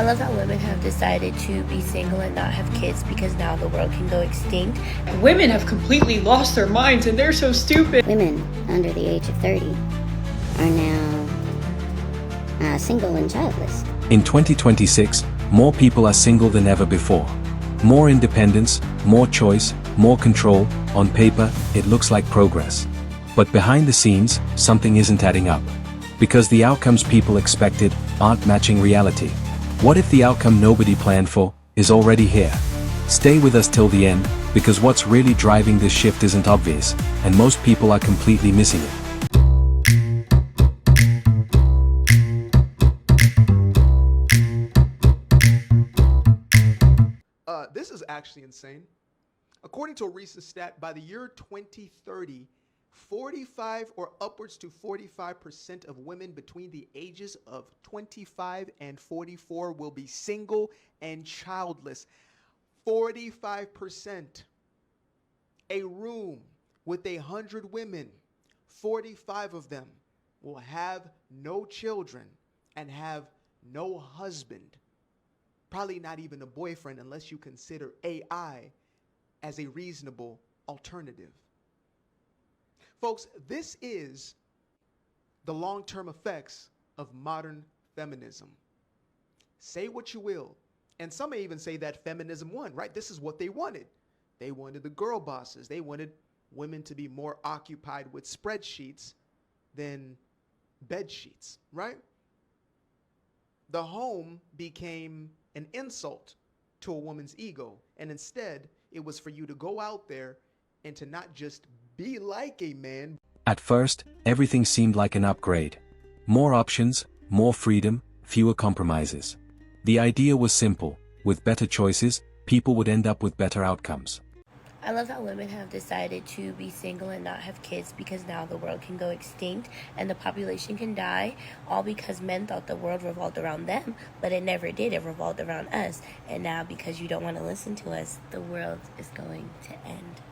I love how women have decided to be single and not have kids because now the world can go extinct. Women have completely lost their minds and they're so stupid. Women under the age of 30 are now single and childless. In 2026, more people are single than ever before. More independence, more choice, more control. On paper, it looks like progress. But behind the scenes, something isn't adding up. Because the outcomes people expected aren't matching reality. What if the outcome nobody planned for is already here? Stay with us till the end, because what's really driving this shift isn't obvious, and most people are completely missing it. This is actually insane. According to a recent stat, by the year 2030, 45 or upwards to 45% of women between the ages of 25 and 44 will be single and childless. 45%. A room with 100 women, 45 of them will have no children and have no husband. Probably not even a boyfriend unless you consider AI as a reasonable alternative. Folks, this is the long-term effects of modern feminism. Say what you will, and some may even say that feminism won, right? This is what they wanted. They wanted the girl bosses. They wanted women to be more occupied with spreadsheets than bed sheets, right? The home became an insult to a woman's ego, and instead, it was for you to go out there and to not just be like a man. At first, everything seemed like an upgrade. More options, more freedom, fewer compromises. The idea was simple. With better choices, people would end up with better outcomes. I love how women have decided to be single and not have kids because now the world can go extinct and the population can die, all because men thought the world revolved around them, but it never did. It revolved around us. And now because you don't want to listen to us, the world is going to end.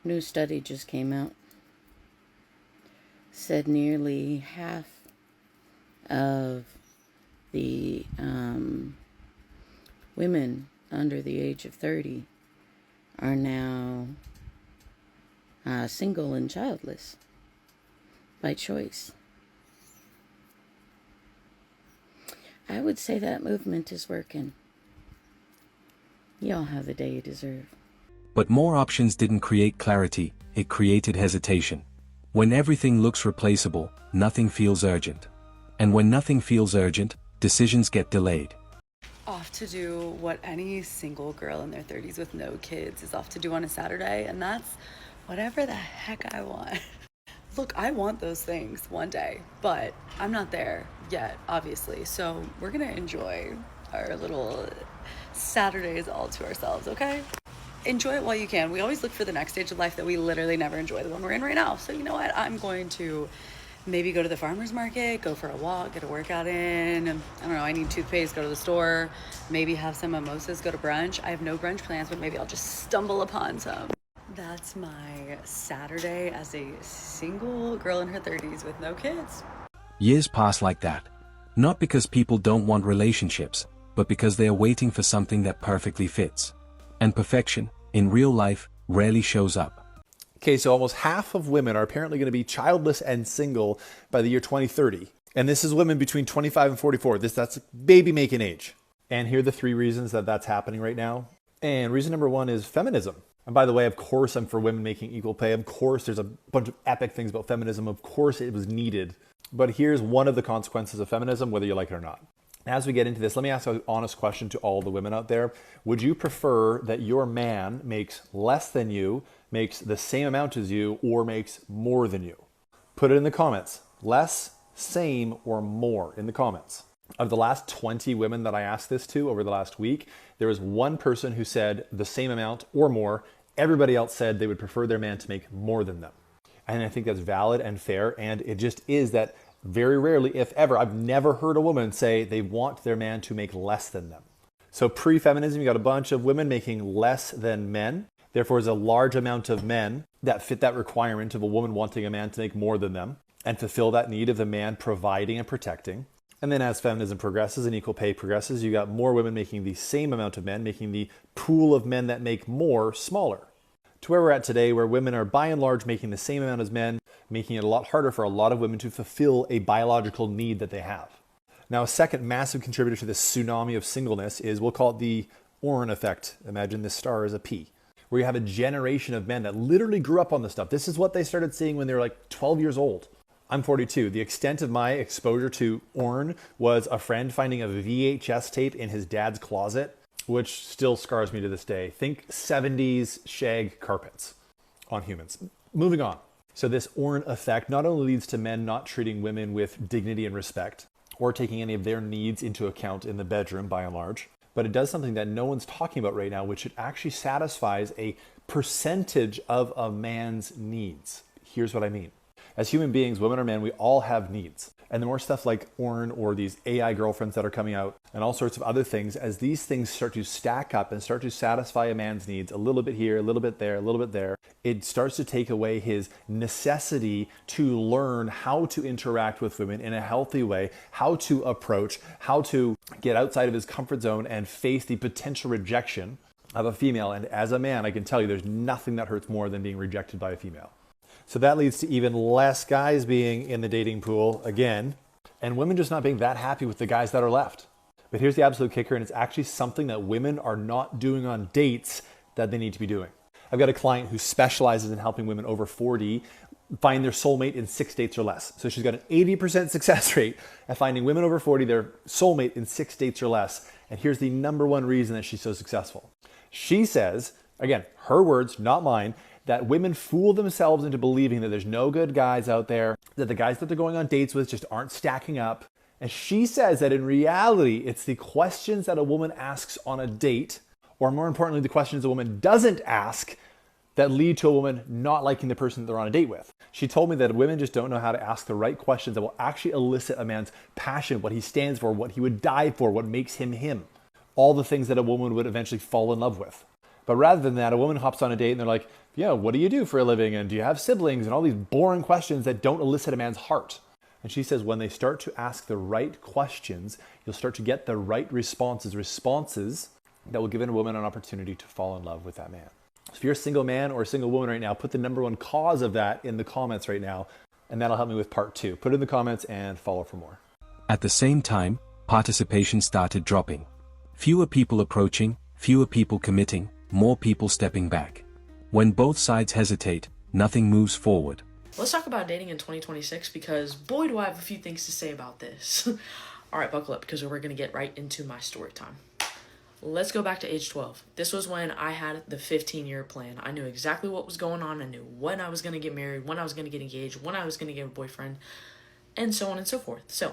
New study just came out. Said nearly half of the women under the age of 30 are now single and childless by choice. I would say that movement is working. Y'all have the day you deserve. But more options didn't create clarity, it created hesitation. When everything looks replaceable, nothing feels urgent. And when nothing feels urgent, decisions get delayed. Off to do what any single girl in their 30s with no kids is off to do on a Saturday, and that's whatever the heck I want. Look, I want those things one day, but I'm not there yet, obviously, so we're gonna enjoy our little Saturdays all to ourselves, okay? Enjoy it while you can. We always look for the next stage of life that we literally never enjoy, the one we're in right now. So you know what? I'm going to maybe go to the farmer's market, go for a walk, get a workout in. I don't know, I need toothpaste, go to the store, maybe have some mimosas, go to brunch. I have no brunch plans, but maybe I'll just stumble upon some. That's my Saturday as a single girl in her 30s with no kids. Years pass like that. Not because people don't want relationships, but because they are waiting for something that perfectly fits. And perfection, in real life, rarely shows up. Okay, so almost half of women are apparently going to be childless and single by the year 2030. And this is women between 25 and 44. That's baby making age. And here are the three reasons that that's happening right now. And reason number one is feminism. And by the way, of course, I'm for women making equal pay. Of course, there's a bunch of epic things about feminism. Of course, it was needed. But here's one of the consequences of feminism, whether you like it or not. As we get into this, let me ask an honest question to all the women out there. Would you prefer that your man makes less than you, makes the same amount as you, or makes more than you? Put it in the comments. Less, same, or more in the comments. Of the last 20 women that I asked this to over the last week, there was one person who said the same amount or more. Everybody else said they would prefer their man to make more than them. And I think that's valid and fair, and it just is that very rarely, if ever, I've never heard a woman say they want their man to make less than them. So pre-feminism, you got a bunch of women making less than men. Therefore, there's a large amount of men that fit that requirement of a woman wanting a man to make more than them and fulfill that need of the man providing and protecting. And then as feminism progresses and equal pay progresses, you got more women making the same amount of men, making the pool of men that make more smaller. To where we're at today, where women are by and large making the same amount as men, making it a lot harder for a lot of women to fulfill a biological need that they have. Now, a second massive contributor to this tsunami of singleness is, we'll call it the Orrin effect. Imagine this star as a pea, where you have a generation of men that literally grew up on this stuff. This is what they started seeing when they were like 12 years old. I'm 42. The extent of my exposure to Orrin was a friend finding a VHS tape in his dad's closet, which still scars me to this day. Think 70s shag carpets on humans. Moving on. So this Orrin effect not only leads to men not treating women with dignity and respect, or taking any of their needs into account in the bedroom by and large, but it does something that no one's talking about right now, which it actually satisfies a percentage of a man's needs. Here's what I mean. As human beings, women or men, we all have needs. And the more stuff like Orrin or these AI girlfriends that are coming out and all sorts of other things, as these things start to stack up and start to satisfy a man's needs a little bit here, a little bit there, a little bit there, it starts to take away his necessity to learn how to interact with women in a healthy way, how to approach, how to get outside of his comfort zone and face the potential rejection of a female. And as a man, I can tell you there's nothing that hurts more than being rejected by a female. So that leads to even less guys being in the dating pool again, and women just not being that happy with the guys that are left. But here's the absolute kicker, and it's actually something that women are not doing on dates that they need to be doing. I've got a client who specializes in helping women over 40 find their soulmate in 6 dates or less. So she's got an 80% success rate at finding women over 40 their soulmate in 6 dates or less. And here's the number one reason that she's so successful. She says, again, her words, not mine, that women fool themselves into believing that there's no good guys out there, that the guys that they're going on dates with just aren't stacking up. And she says that in reality, it's the questions that a woman asks on a date, or more importantly, the questions a woman doesn't ask, that lead to a woman not liking the person that they're on a date with. She told me that women just don't know how to ask the right questions that will actually elicit a man's passion, what he stands for, what he would die for, what makes him him. All the things that a woman would eventually fall in love with. But rather than that, a woman hops on a date and they're like, yeah, what do you do for a living? And do you have siblings? And all these boring questions that don't elicit a man's heart. And she says when they start to ask the right questions, you'll start to get the right responses that will give a woman an opportunity to fall in love with that man. So if you're a single man or a single woman right now, put the number one cause of that in the comments right now, and that'll help me with part 2. Put it in the comments and follow for more. At the same time, participation started dropping. Fewer people approaching, fewer people committing, more people stepping back. When both sides hesitate, nothing moves forward. Let's talk about dating in 2026 because boy do I have a few things to say about this. Alright, buckle up because we're going to get right into my story time. Let's go back to age 12. This was when I had the 15-year plan. I knew exactly what was going on. I knew when I was going to get married, when I was going to get engaged, when I was going to get a boyfriend, and so on and so forth. So,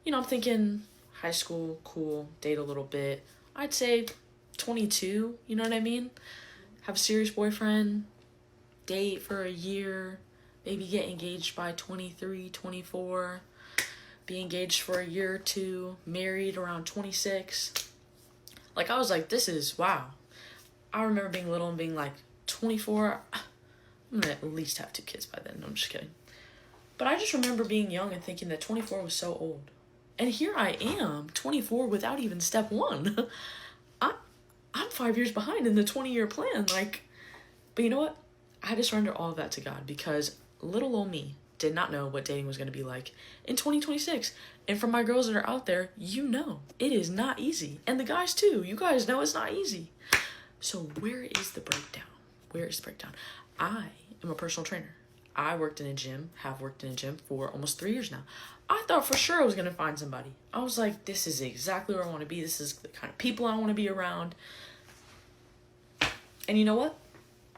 I'm thinking high school, cool, date a little bit. I'd say 22, you know what I mean? Have a serious boyfriend, date for a year, maybe get engaged by 23, 24, be engaged for a year or two, married around 26. Like, I was like, this is, wow. I remember being little and being like, 24, I'm gonna at least have 2 kids by then. No, I'm just kidding. But I just remember being young and thinking that 24 was so old. And here I am, 24 without even step 1. I'm 5 years behind in the 20-year plan. But you know what? I had to surrender all of that to God because little old me did not know what dating was going to be like in 2026. And for my girls that are out there, it is not easy. And the guys too. You guys know it's not easy. So where is the breakdown? Where is the breakdown? I am a personal trainer. I have worked in a gym for almost 3 years now. I thought for sure I was going to find somebody. I was like, this is exactly where I want to be. This is the kind of people I want to be around. And you know what?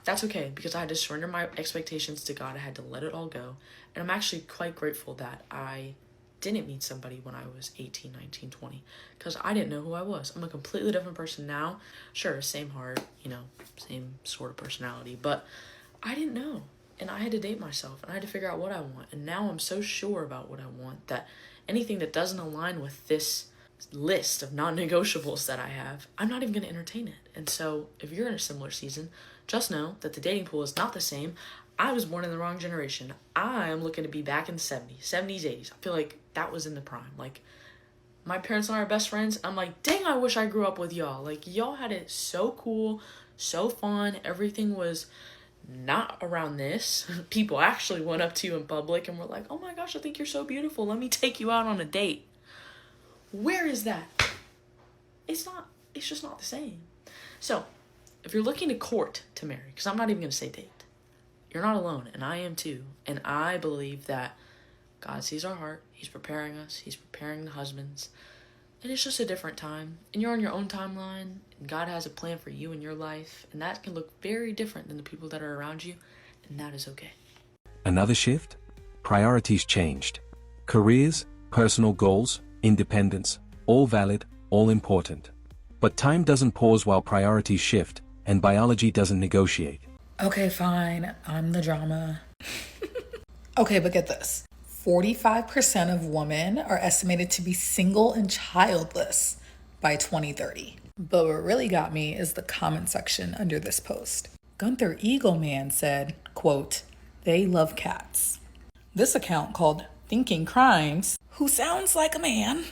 That's okay because I had to surrender my expectations to God. I had to let it all go. And I'm actually quite grateful that I didn't meet somebody when I was 18, 19, 20 because I didn't know who I was. I'm a completely different person now. Sure, same heart, same sort of personality, but I didn't know. And I had to date myself and I had to figure out what I want. And now I'm so sure about what I want that anything that doesn't align with this list of non-negotiables that I have, I'm not even going to entertain it. And so if you're in a similar season, just know that the dating pool is not the same. I was born in the wrong generation. I am looking to be back in the 70s, 80s. I feel like that was in the prime. Like, my parents and I are best friends. I'm like, dang, I wish I grew up with y'all. Like, y'all had it so cool, so fun. Everything was not around this. People actually went up to you in public and were like, oh my gosh, I think you're so beautiful. Let me take you out on a date. Where is that? It's just not the same. So, if you're looking to court to marry, because I'm not even going to say date, you're not alone, and I am too. And I believe that God sees our heart. He's preparing us. He's preparing the husbands. And it's just a different time. And you're on your own timeline. And God has a plan for you in your life. And that can look very different than the people that are around you. And that is okay. Another shift? Priorities changed. Careers, personal goals, independence, all valid, all important. But time doesn't pause while priorities shift, and biology doesn't negotiate. Okay, fine. I'm the drama. Okay, but get this. 45% of women are estimated to be single and childless by 2030. But what really got me is the comment section under this post. Gunther Eagleman said, quote, "They love cats." This account called Thinking Crimes, who sounds like a man,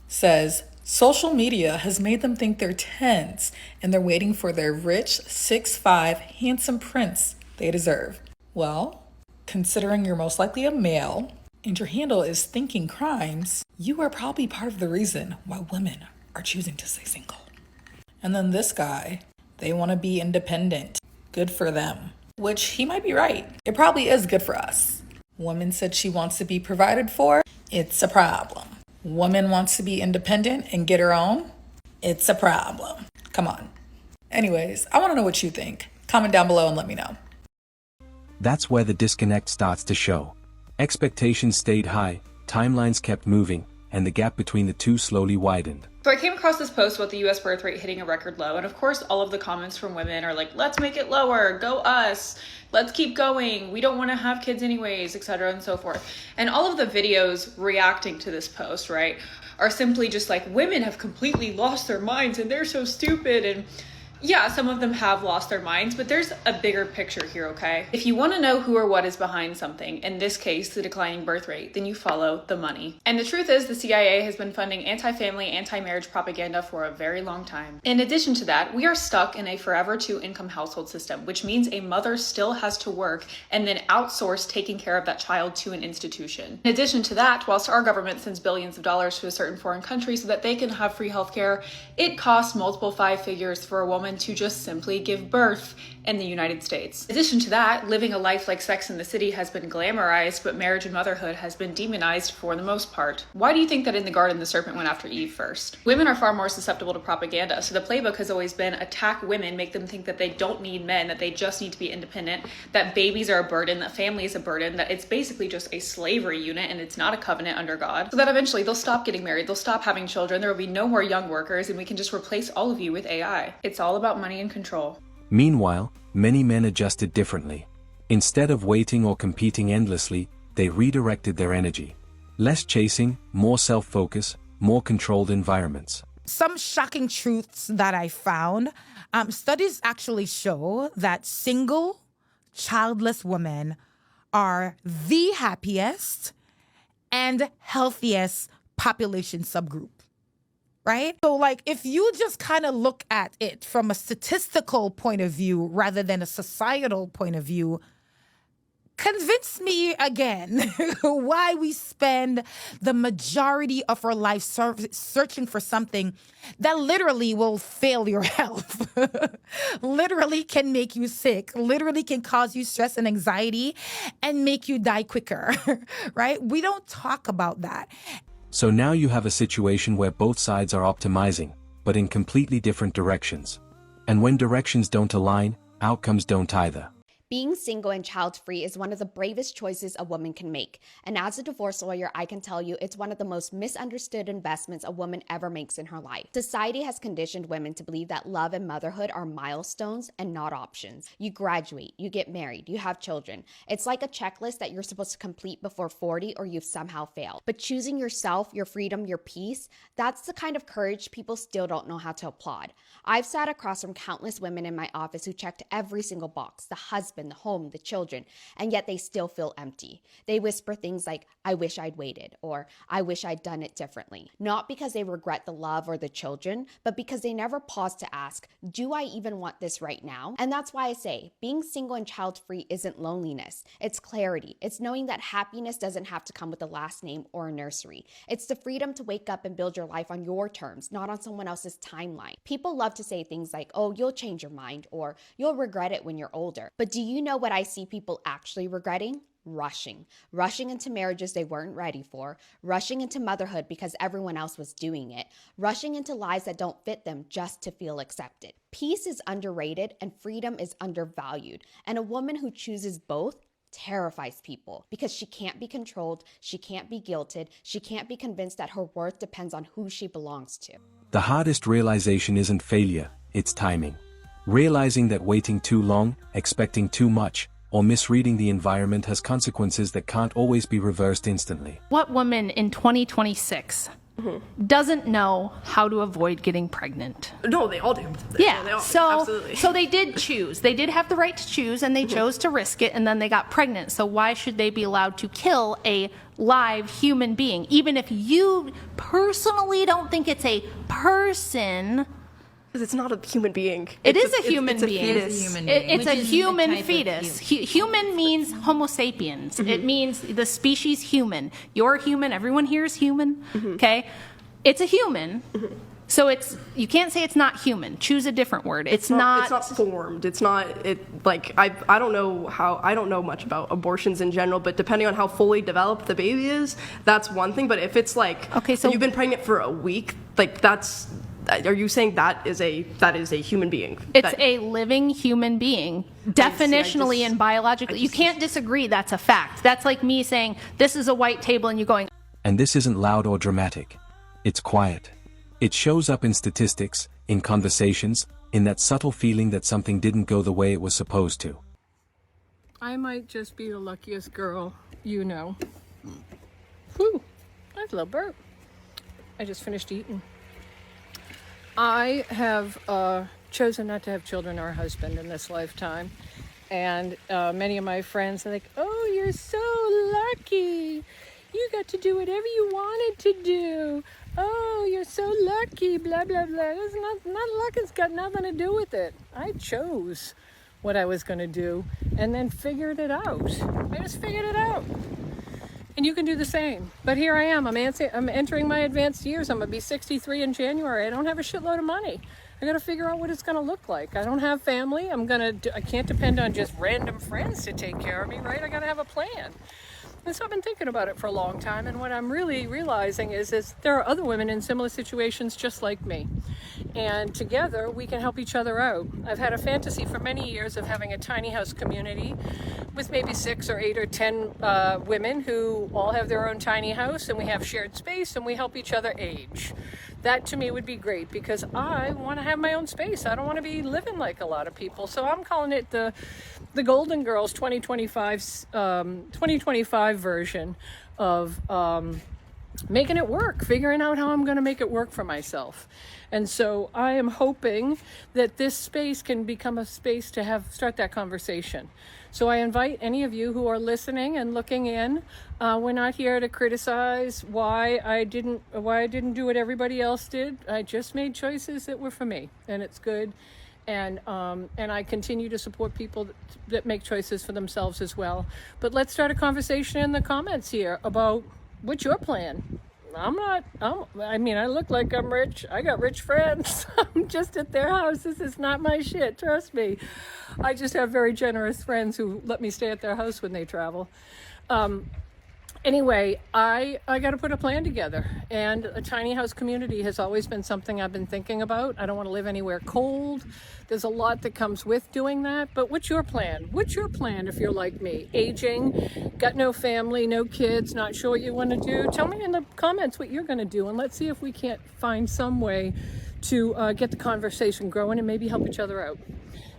says, social media has made them think they're 10s and they're waiting for their rich 6'5" handsome prince they deserve. Well, considering you're most likely a male and your handle is Thinking Crimes, you are probably part of the reason why women are choosing to stay single. And then this guy, they want to be independent. Good for them. Which he might be right. It probably is good for us. Woman said she wants to be provided for. It's a problem. Woman wants to be independent and get her own. It's a problem. Come on. Anyways, I want to know what you think. Comment down below and let me know. That's where the disconnect starts to show. Expectations stayed high, timelines kept moving, and the gap between the two slowly widened. So I came across this post about the US birth rate hitting a record low, and of course all of the comments from women are like, let's make it lower, go us, let's keep going, we don't want to have kids anyways, etc. and so forth. And all of the videos reacting to this post, right, are simply just like, women have completely lost their minds and they're so stupid. And yeah, some of them have lost their minds, but there's a bigger picture here, okay? If you want to know who or what is behind something, in this case, the declining birth rate, then you follow the money. And the truth is, the CIA has been funding anti-family, anti-marriage propaganda for a very long time. In addition to that, we are stuck in a forever two-income household system, which means a mother still has to work and then outsource taking care of that child to an institution. In addition to that, whilst our government sends billions of dollars to a certain foreign country so that they can have free healthcare, it costs multiple 5 figures for a woman to just simply give birth in the United States. In addition to that, living a life like Sex in the City has been glamorized, but marriage and motherhood has been demonized for the most part. Why do you think that in the garden the serpent went after Eve first? Women are far more susceptible to propaganda, so the playbook has always been attack women, make them think that they don't need men, that they just need to be independent, that babies are a burden, that family is a burden, that it's basically just a slavery unit and it's not a covenant under God, so that eventually they'll stop getting married, they'll stop having children, there will be no more young workers, and we can just replace all of you with AI. It's all about money and control. Meanwhile, many men adjusted differently. Instead of waiting or competing endlessly, they redirected their energy. Less chasing, more self-focus, more controlled environments. Some shocking truths that I found. Studies actually show that single, childless women are the happiest and healthiest population subgroup. Right? So like if you just kind of look at it from a statistical point of view rather than a societal point of view, convince me again why we spend the majority of our life searching for something that literally will fail your health, literally can make you sick, literally can cause you stress and anxiety and make you die quicker, right? We don't talk about that. So now you have a situation where both sides are optimizing, but in completely different directions. And when directions don't align, outcomes don't either. Being single and child-free is one of the bravest choices a woman can make. And as a divorce lawyer, I can tell you it's one of the most misunderstood investments a woman ever makes in her life. Society has conditioned women to believe that love and motherhood are milestones and not options. You graduate, you get married, you have children. It's like a checklist that you're supposed to complete before 40 or you've somehow failed. But choosing yourself, your freedom, your peace, that's the kind of courage people still don't know how to applaud. I've sat across from countless women in my office who checked every single box: the husband, husband, the home, the children, and yet they still feel empty. They whisper things like, I wish I'd waited, or I wish I'd done it differently. Not because they regret the love or the children, but because they never pause to ask, do I even want this right now? And that's why I say, being single and child-free isn't loneliness. It's clarity. It's knowing that happiness doesn't have to come with a last name or a nursery. It's the freedom to wake up and build your life on your terms, not on someone else's timeline. People love to say things like, oh, you'll change your mind, or you'll regret it when you're older. But do you know what I see people actually regretting? Rushing into marriages they weren't ready for, rushing into motherhood because everyone else was doing it, rushing into lives that don't fit them just to feel accepted. Peace is underrated and freedom is undervalued. And a woman who chooses both terrifies people because she can't be controlled, she can't be guilted, she can't be convinced that her worth depends on who she belongs to. The hardest realization isn't failure, it's timing. Realizing that waiting too long, expecting too much, or misreading the environment has consequences that can't always be reversed instantly. What woman in 2026 doesn't know how to avoid getting pregnant? No, they all do. Yeah, They all do. so Absolutely. so they did choose. They did have the right to choose, and they chose to risk it, and then they got pregnant. So why should they be allowed to kill a live human being? Even if you personally don't think it's a person. Because it's not a human being. It is a human being. It's It's a human fetus. Human means Homo sapiens. It means the species human. You're human. Everyone here is human. Okay? It's a human. So you can't say it's not human. Choose a different word. It's not formed. It's not like I don't know much about abortions in general, but depending on how fully developed the baby is, that's one thing. But if it's like, okay, so you've been pregnant for a week, like are you saying that is a human being? It's a living human being, definitionally and biologically. You can't disagree. That's a fact. That's like me saying this is a white table and you going. And this isn't loud or dramatic. It's quiet. It shows up in statistics, in conversations, in that subtle feeling that something didn't go the way it was supposed to. I might just be the luckiest girl, you know. Whew, that's a little burp. I just finished eating. I have chosen not to have children or a husband in this lifetime. And many of my friends are like, oh, you're so lucky. You got to do whatever you wanted to do. Oh, you're so lucky, blah, blah, blah. It's not luck. It's got nothing to do with it. I chose what I was going to do and then figured it out. I just figured it out. And you can do the same. But here I am. I'm entering my advanced years. I'm going to be 63 in January. I don't have a shitload of money. I got to figure out what it's going to look like. I don't have family. I can't depend on just random friends to take care of me, right? I got to have a plan. And so I've been thinking about it for a long time, and what I'm really realizing is there are other women in similar situations just like me. And together we can help each other out. I've had a fantasy for many years of having a tiny house community with maybe 6 or 8 or 10 women who all have their own tiny house, and we have shared space and we help each other age. That to me would be great because I want to have my own space. I don't want to be living like a lot of people. So I'm calling it the Golden Girls 2025 version of making it work, figuring out how I'm going to make it work for myself. And so I am hoping that this space can become a space to start that conversation. So I invite any of you who are listening and looking in. We're not here to criticize why I didn't do what everybody else did. I just made choices that were for me, and it's good. And I continue to support people that make choices for themselves as well. But let's start a conversation in the comments here about what's your plan. I look like I'm rich. I got rich friends. I'm just at their house. This is not my shit. Trust me. I just have very generous friends who let me stay at their house when they travel. Anyway, I got to put a plan together, and a tiny house community has always been something I've been thinking about. I don't want to live anywhere cold. There's a lot that comes with doing that, but what's your plan? What's your plan if you're like me, aging, got no family, no kids, not sure what you want to do? Tell me in the comments what you're going to do, and let's see if we can't find some way to get the conversation growing and maybe help each other out,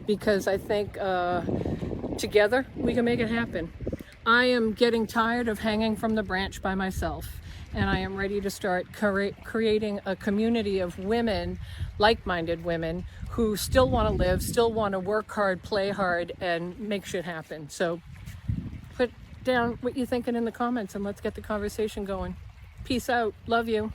because I think together we can make it happen. I am getting tired of hanging from the branch by myself. and I am ready to start creating a community of women, like-minded women, who still want to live, still want to work hard, play hard, and make shit happen. So put down what you're thinking in the comments and let's get the conversation going. Peace out. Love you.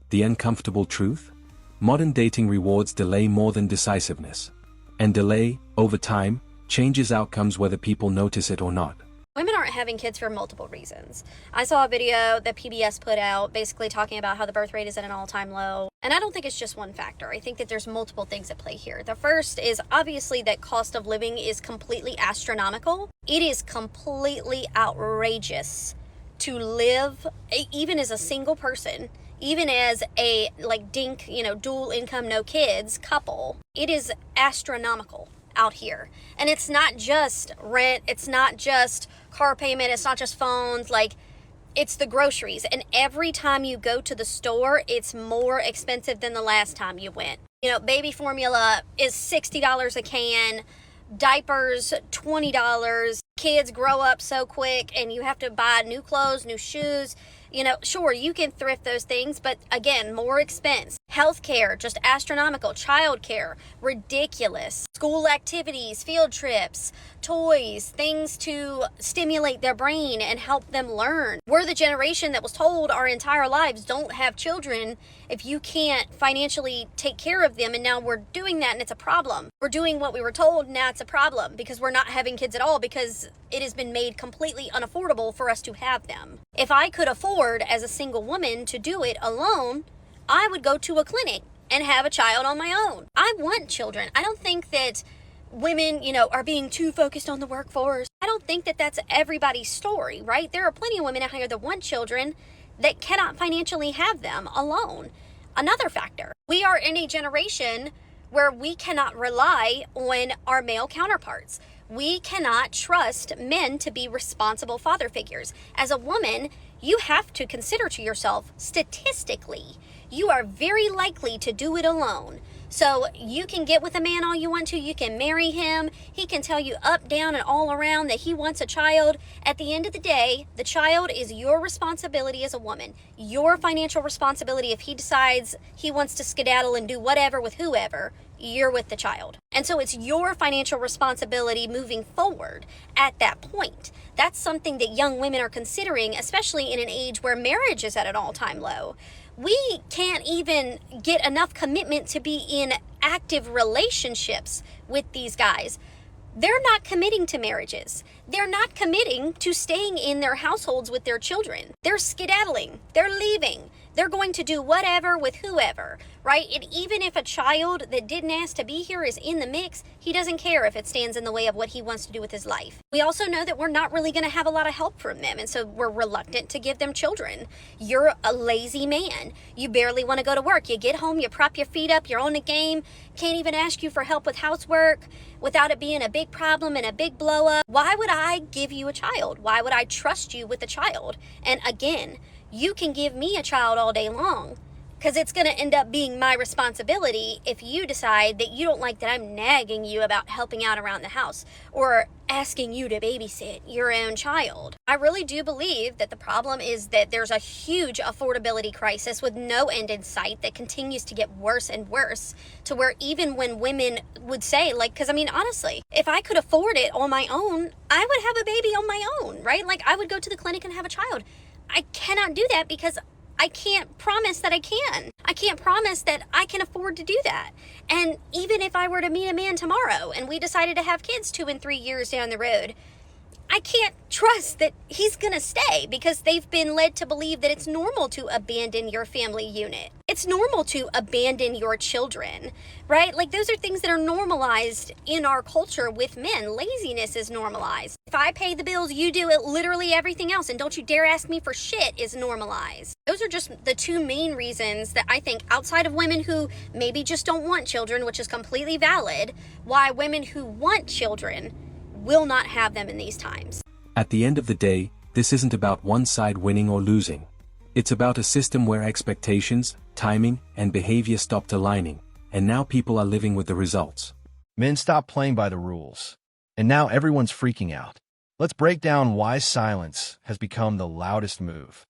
The uncomfortable truth? Modern dating rewards delay more than decisiveness. And delay, over time, changes outcomes whether people notice it or not. Women aren't having kids for multiple reasons. I saw a video that PBS put out basically talking about how the birth rate is at an all-time low. And I don't think it's just one factor. I think that there's multiple things at play here. The first is obviously that cost of living is completely astronomical. It is completely outrageous to live, even as a single person, even as a dink, dual income, no kids couple. It is astronomical out here. And it's not just rent, it's not just car payment, it's not just phones, it's the groceries. And every time you go to the store, it's more expensive than the last time you went. Baby formula is $60 a can, diapers $20. Kids grow up so quick and you have to buy new clothes, new shoes. Sure, you can thrift those things, but again, more expense. Healthcare, just astronomical. Childcare, ridiculous. School activities, field trips, toys, things to stimulate their brain and help them learn. We're the generation that was told our entire lives, don't have children if you can't financially take care of them, and now we're doing that and it's a problem. We're doing what we were told, now it's a problem because we're not having kids at all because it has been made completely unaffordable for us to have them. If I could afford as a single woman to do it alone, I would go to a clinic and have a child on my own. I want children. I don't think that women, are being too focused on the workforce. I don't think that that's everybody's story, right? There are plenty of women out here that want children that cannot financially have them alone. Another factor, we are in a generation where we cannot rely on our male counterparts. We cannot trust men to be responsible father figures. As a woman, you have to consider to yourself, statistically, you are very likely to do it alone. So you can get with a man all you want to, you can marry him, he can tell you up, down, and all around that he wants a child. At the end of the day, the child is your responsibility as a woman, your financial responsibility. If he decides he wants to skedaddle and do whatever with whoever, you're with the child. And so it's your financial responsibility moving forward at that point. That's something that young women are considering, especially in an age where marriage is at an all-time low. We can't even get enough commitment to be in active relationships with these guys. They're not committing to marriages. They're not committing to staying in their households with their children. They're skedaddling. They're leaving. They're going to do whatever with whoever, right? And even if a child that didn't ask to be here is in the mix, he doesn't care if it stands in the way of what he wants to do with his life. We also know that we're not really going to have a lot of help from them, and so we're reluctant to give them children. You're a lazy man. You barely want to go to work. You get home, you prop your feet up, you're on the game, can't even ask you for help with housework without it being a big problem and a big blow up. Why would I give you a child? Why would I trust you with a child? And again, you can give me a child all day long because it's going to end up being my responsibility if you decide that you don't like that I'm nagging you about helping out around the house or asking you to babysit your own child. I really do believe that the problem is that there's a huge affordability crisis with no end in sight that continues to get worse and worse, to where even when women would say, honestly, if I could afford it on my own, I would have a baby on my own, right? I would go to the clinic and have a child. I cannot do that because I can't promise that I can. I can't promise that I can afford to do that. And even if I were to meet a man tomorrow and we decided to have kids 2 and 3 years down the road, I can't trust that he's gonna stay because they've been led to believe that it's normal to abandon your family unit. It's normal to abandon your children, right? Those are things that are normalized in our culture with men. Laziness is normalized. If I pay the bills, you do it, literally everything else, and don't you dare ask me for shit is normalized. Those are just the two main reasons that I think, outside of women who maybe just don't want children, which is completely valid, why women who want children will not have them in these times. At the end of the day, this isn't about one side winning or losing. It's about a system where expectations, timing, and behavior stopped aligning, and now people are living with the results. Men stopped playing by the rules, and now everyone's freaking out. Let's break down why silence has become the loudest move.